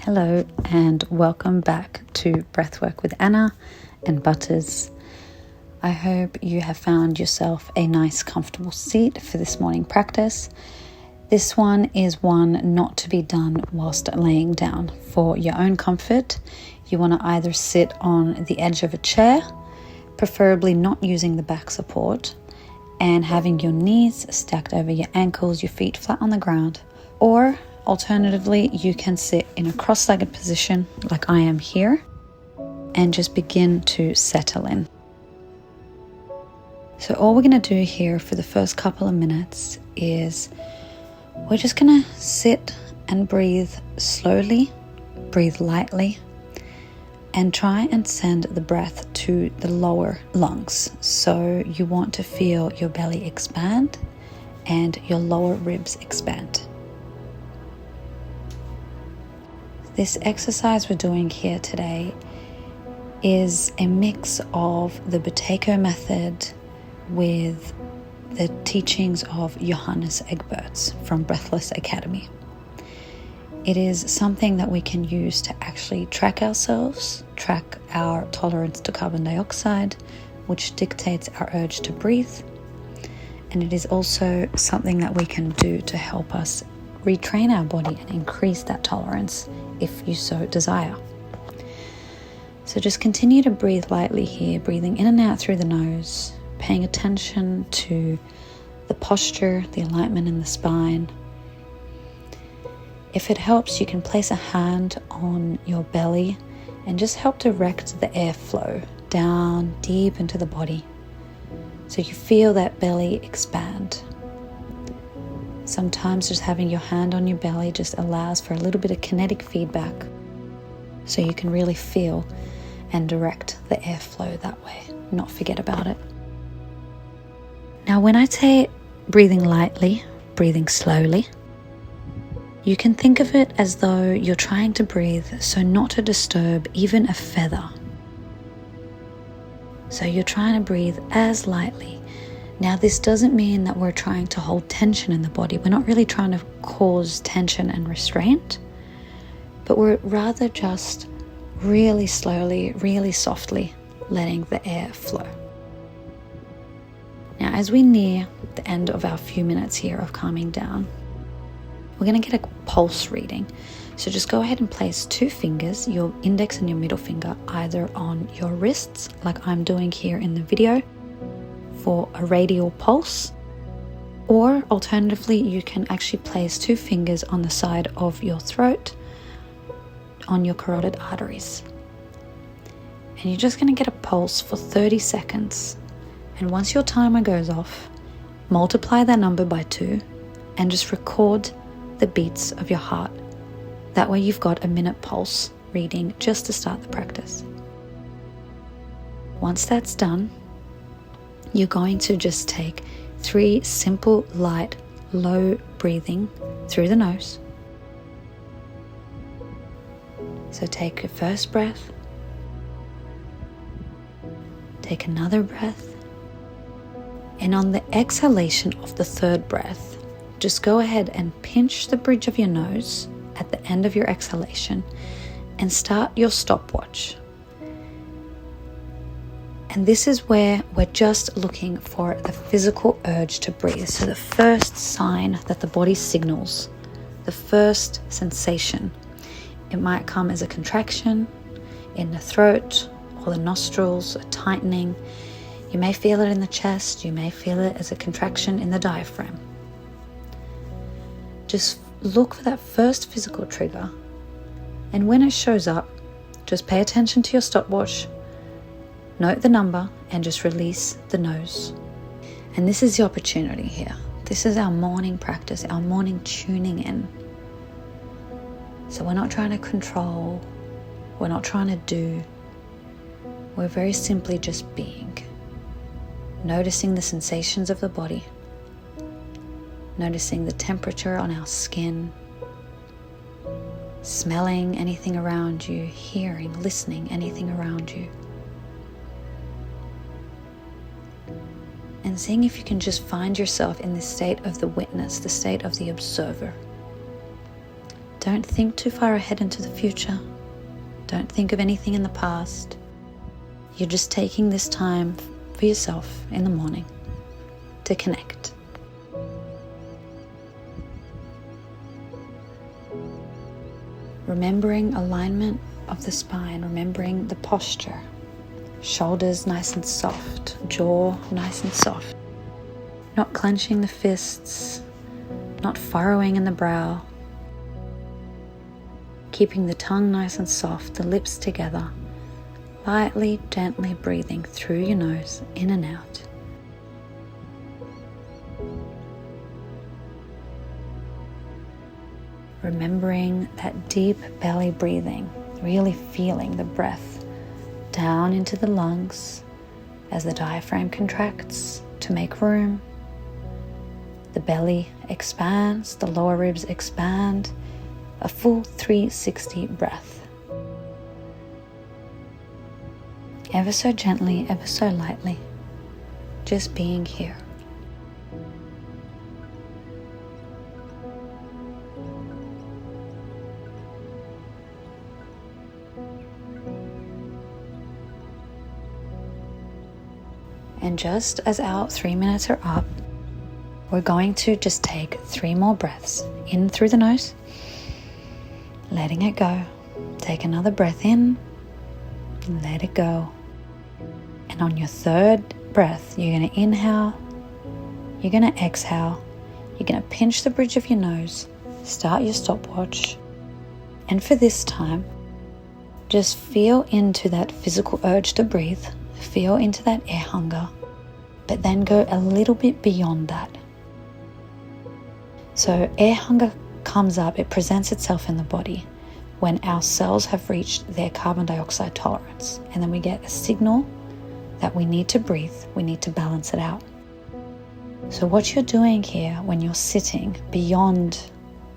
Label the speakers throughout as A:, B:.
A: Hello and welcome back to Breathwork with Anna and Butters. I hope you have found yourself a nice comfortable seat for this morning practice. This one is one not to be done whilst laying down. For your own comfort, you want to either sit on the edge of a chair, preferably not using the back support, and having your knees stacked over your ankles, your feet flat on the ground, or alternatively, you can sit in a cross-legged position like I am here and just begin to settle in. So all we're going to do here for the first couple of minutes is we're just going to sit and breathe slowly, breathe lightly, and try and send the breath to the lower lungs. So you want to feel your belly expand and your lower ribs expand. This exercise we're doing here today is a mix of the buteyko method with the teachings of Johannes Egberts from Breathless Academy. It is something that we can use to actually track ourselves, track our tolerance to carbon dioxide, which dictates our urge to breathe. And it is also something that we can do to help us retrain our body and increase that tolerance if you so desire. So just continue to breathe lightly here, breathing in and out through the nose, paying attention to the posture, the alignment in the spine. If it helps, you can place a hand on your belly and just help direct the airflow down deep into the body so you feel that belly expand. Sometimes just having your hand on your belly just allows for a little bit of kinetic feedback so you can really feel and direct the airflow that way, not forget about it. Now when I say breathing lightly, breathing slowly, you can think of it as though you're trying to breathe so not to disturb even a feather. So you're trying to breathe as lightly. Now, this doesn't mean that we're trying to hold tension in the body. We're not really trying to cause tension and restraint, but we're rather just really slowly, really softly letting the air flow. Now, as we near the end of our few minutes here of calming down, we're going to get a pulse reading. So just go ahead and place 2 fingers, your index and your middle finger, either on your wrists, like I'm doing here in the video, for a radial pulse, or alternatively you can actually place 2 fingers on the side of your throat on your carotid arteries, and you're just going to get a pulse for 30 seconds. And once your timer goes off, multiply that number by 2 and just record the beats of your heart. That way you've got a minute pulse reading just to start the practice. Once that's done, you're going to just take 3 simple, light, low breathing through the nose. So take your first breath, take another breath, and on the exhalation of the 3rd breath, just go ahead and pinch the bridge of your nose at the end of your exhalation and start your stopwatch. And this is where we're just looking for the physical urge to breathe. So the first sign that the body signals, the first sensation. It might come as a contraction in the throat or the nostrils, a tightening. You may feel it in the chest. You may feel it as a contraction in the diaphragm. Just look for that first physical trigger. And when it shows up, just pay attention to your stopwatch. Note the number and just release the nose. And this is the opportunity here. This is our morning practice, our morning tuning in. So we're not trying to control, we're not trying to do. We're very simply just being. Noticing the sensations of the body. Noticing the temperature on our skin. Smelling anything around you, hearing, listening anything around you. And seeing if you can just find yourself in this state of the witness, the state of the observer. Don't think too far ahead into the future. Don't think of anything in the past. You're just taking this time for yourself in the morning to connect. Remembering alignment of the spine, remembering the posture. Shoulders nice and soft, jaw nice and soft. Not clenching the fists, not furrowing in the brow. Keeping the tongue nice and soft, the lips together. Lightly, gently breathing through your nose, in and out. Remembering that deep belly breathing, really feeling the breath down into the lungs as the diaphragm contracts to make room. The belly expands, the lower ribs expand, a full 360 breath. Ever so gently, ever so lightly, just being here. And just as our 3 minutes are up, we're going to just take 3 more breaths in through the nose, letting it go. Take another breath in, let it go. And on your 3rd breath, you're going to inhale, you're going to exhale, you're going to pinch the bridge of your nose, start your stopwatch. And for this time, just feel into that physical urge to breathe, feel into that air hunger, but then go a little bit beyond that. So air hunger comes up, it presents itself in the body when our cells have reached their carbon dioxide tolerance. And then we get a signal that we need to breathe, we need to balance it out. So what you're doing here when you're sitting beyond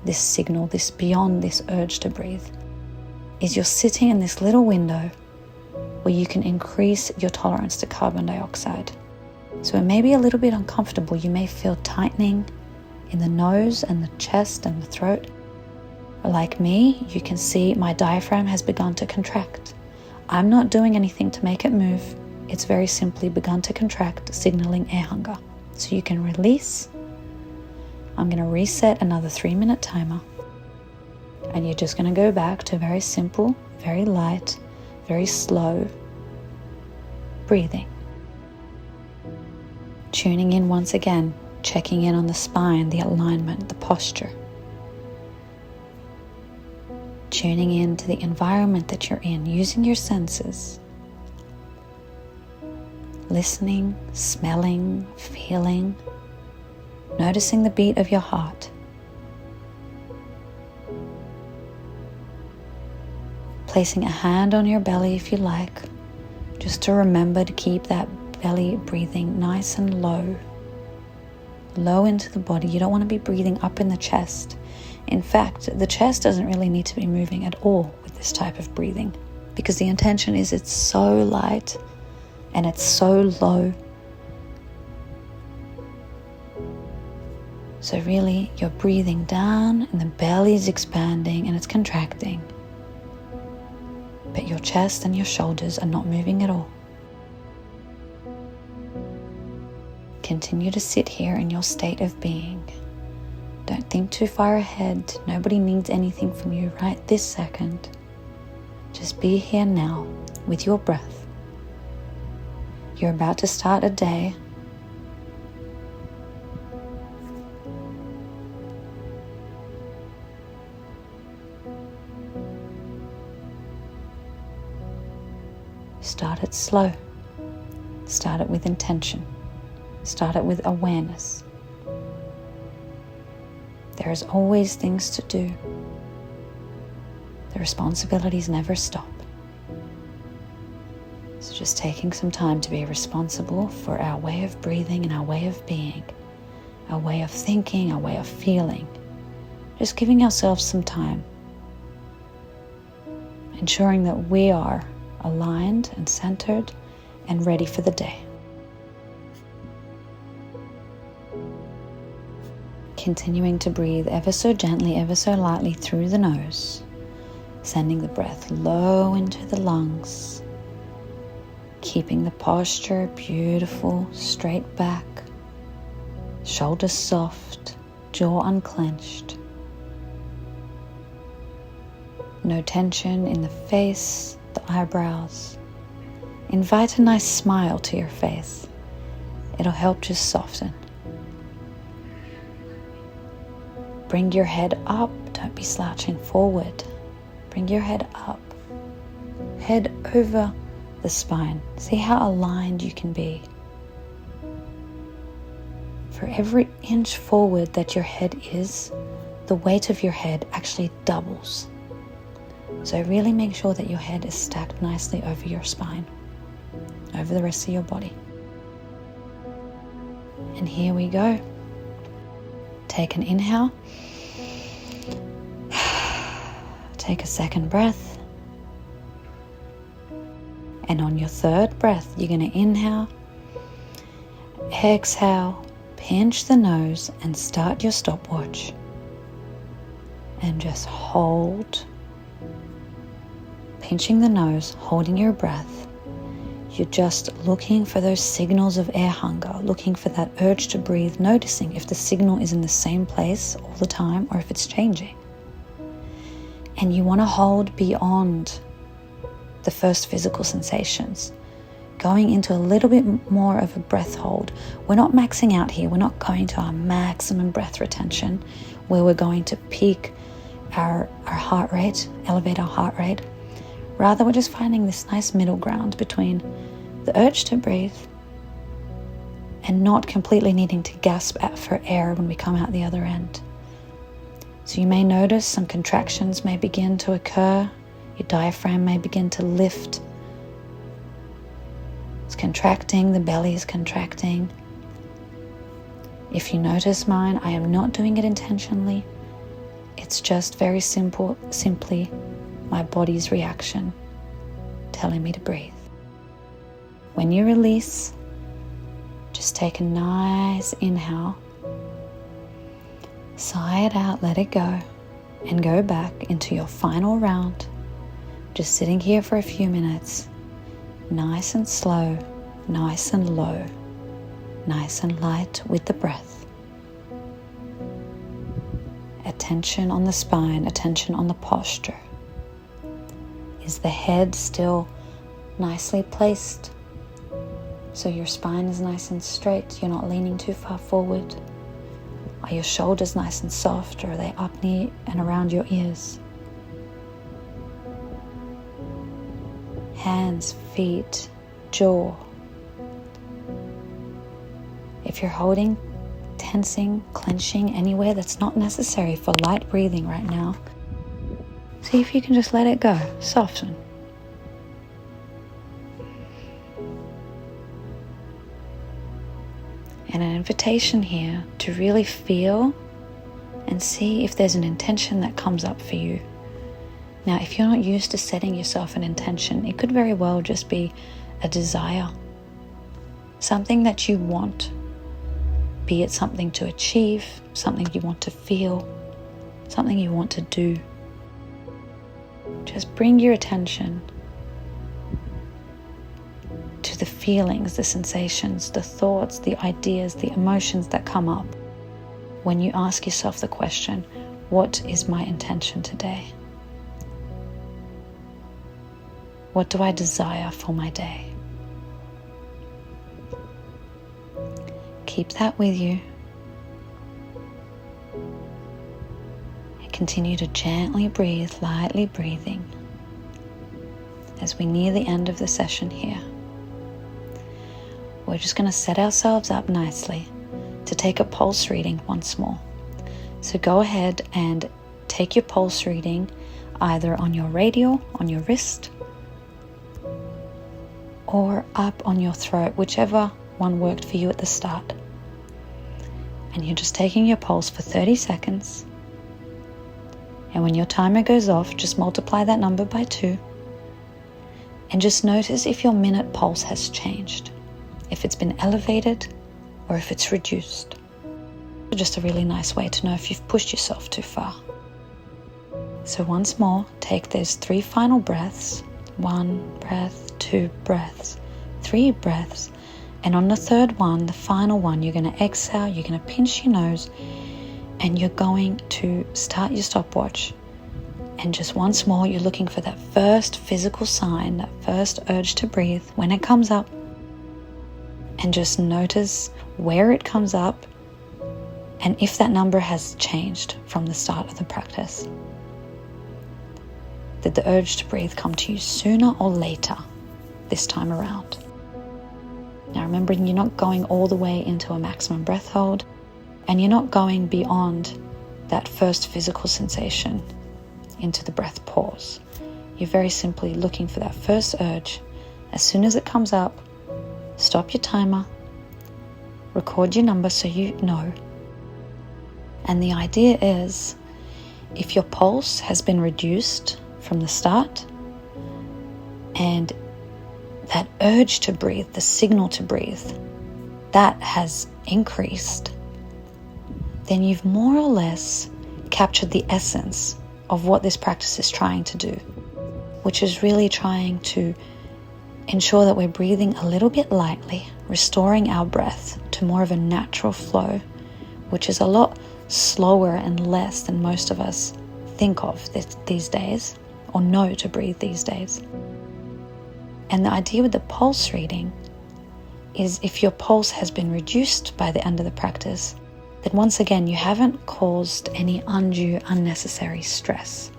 A: this signal, beyond this urge to breathe, is you're sitting in this little window where you can increase your tolerance to carbon dioxide. So it may be a little bit uncomfortable. You may feel tightening in the nose and the chest and the throat. Or like me, you can see my diaphragm has begun to contract. I'm not doing anything to make it move. It's very simply begun to contract, signaling air hunger. So you can release. I'm going to reset another 3-minute timer. And you're just going to go back to very simple, very light, very slow breathing. Tuning in once again, checking in on the spine, the alignment, the posture. Tuning in to the environment that you're in, using your senses. Listening, smelling, feeling, noticing the beat of your heart. Placing a hand on your belly if you like, just to remember to keep that belly breathing nice and low. Low into the body. You don't want to be breathing up in the chest. In fact, the chest doesn't really need to be moving at all with this type of breathing, because the intention is it's so light and it's so low. So really, you're breathing down and the belly is expanding and it's contracting. But your chest and your shoulders are not moving at all. Continue to sit here in your state of being. Don't think too far ahead. Nobody needs anything from you right this second. Just be here now with your breath. You're about to start a day. Start it slow. Start it with intention. Start it with awareness. There's always things to do. The responsibilities never stop. So just taking some time to be responsible for our way of breathing and our way of being, our way of thinking, our way of feeling. Just giving ourselves some time. Ensuring that we are aligned and centered and ready for the day. Continuing to breathe ever so gently, ever so lightly through the nose, sending the breath low into the lungs, keeping the posture beautiful, straight back, shoulders soft, jaw unclenched. No tension in the face, the eyebrows. Invite a nice smile to your face. It'll help just soften. Bring your head up, don't be slouching forward. Bring your head up, head over the spine. See how aligned you can be. For every inch forward that your head is, the weight of your head actually doubles. So really make sure that your head is stacked nicely over your spine, over the rest of your body. And here we go. Take an inhale. Take a second breath. And on your third breath, you're going to inhale, exhale, pinch the nose and start your stopwatch. And just hold, pinching the nose, holding your breath. You're just looking for those signals of air hunger, looking for that urge to breathe, noticing if the signal is in the same place all the time or if it's changing. And you want to hold beyond the first physical sensations, going into a little bit more of a breath hold. We're not maxing out here. We're not going to our maximum breath retention where we're going to peak our heart rate, elevate our heart rate. Rather, we're just finding this nice middle ground between the urge to breathe and not completely needing to gasp for air when we come out the other end. So you may notice some contractions may begin to occur. Your diaphragm may begin to lift. It's contracting, the belly is contracting. If you notice mine, I am not doing it intentionally. It's just very simply my body's reaction telling me to breathe. When you release, just take a nice inhale, sigh it out, let it go, and go back into your final round. Just sitting here for a few minutes, nice and slow, nice and low, nice and light with the breath. Attention on the spine, attention on the posture. Is the head still nicely placed? So your spine is nice and straight, you're not leaning too far forward. Are your shoulders nice and soft, or are they up near and around your ears? Hands, feet, jaw. If you're holding, tensing, clenching anywhere that's not necessary for light breathing right now, see if you can just let it go, soften. And an invitation here to really feel and see if there's an intention that comes up for you. Now, if you're not used to setting yourself an intention, it could very well just be a desire, something that you want, be it something to achieve, something you want to feel, something you want to do. Just bring your attention to the feelings, the sensations, the thoughts, the ideas, the emotions that come up when you ask yourself the question, what is my intention today? What do I desire for my day? Keep that with you. And continue to gently breathe, lightly breathing as we near the end of the session here. We're just going to set ourselves up nicely to take a pulse reading once more. So go ahead and take your pulse reading either on your radial, on your wrist, or up on your throat, whichever one worked for you at the start. And you're just taking your pulse for 30 seconds. And when your timer goes off, just multiply that number by 2. And just notice if your minute pulse has changed, if it's been elevated or if it's reduced. Just a really nice way to know if you've pushed yourself too far. So once more, take those 3 final breaths. 1 breath, 2 breaths, 3 breaths. And on the 3rd one, the final one, you're going to exhale, you're going to pinch your nose, and you're going to start your stopwatch. And just once more, you're looking for that first physical sign, that first urge to breathe when it comes up. And just notice where it comes up and if that number has changed from the start of the practice. Did the urge to breathe come to you sooner or later this time around? Now remembering you're not going all the way into a maximum breath hold, and you're not going beyond that first physical sensation into the breath pause. You're very simply looking for that first urge. As soon as it comes up, stop your timer, record your number so you know. And the idea is, if your pulse has been reduced from the start, and that urge to breathe, the signal to breathe, that has increased, then you've more or less captured the essence of what this practice is trying to do, which is really trying to ensure that we're breathing a little bit lightly, restoring our breath to more of a natural flow, which is a lot slower and less than most of us think of these days, or know to breathe these days. And the idea with the pulse reading is, if your pulse has been reduced by the end of the practice, then once again you haven't caused any undue, unnecessary stress.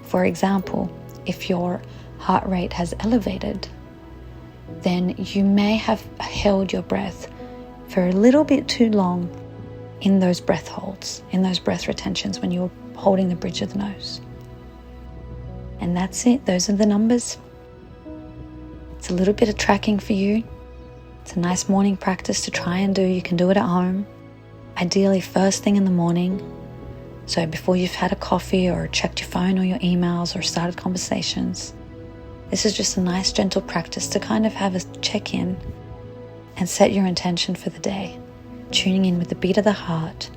A: For example, if your heart rate has elevated, then you may have held your breath for a little bit too long in those breath holds, in those breath retentions when you're holding the bridge of the nose. And that's it. Those are the numbers. It's a little bit of tracking for you. It's a nice morning practice to try and do. You can do it at home. Ideally first thing in the morning. So before you've had a coffee or checked your phone or your emails or started conversations. This is just a nice gentle practice to kind of have a check-in and set your intention for the day. Tuning in with the beat of the heart,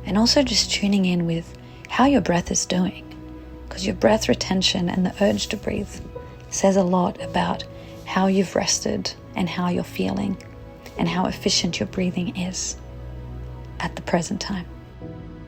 A: and also just tuning in with how your breath is doing, because your breath retention and the urge to breathe says a lot about how you've rested and how you're feeling and how efficient your breathing is at the present time.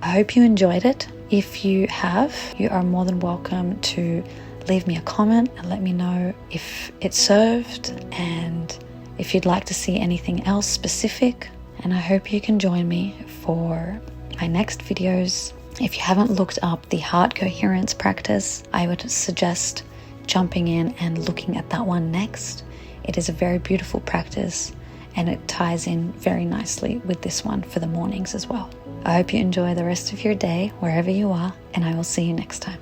A: I hope you enjoyed it. If you have, you are more than welcome to leave me a comment and let me know if it served and if you'd like to see anything else specific. And I hope you can join me for my next videos. If you haven't looked up the heart coherence practice, I would suggest jumping in and looking at that one next. It is a very beautiful practice and it ties in very nicely with this one for the mornings as well. I hope you enjoy the rest of your day wherever you are, and I will see you next time.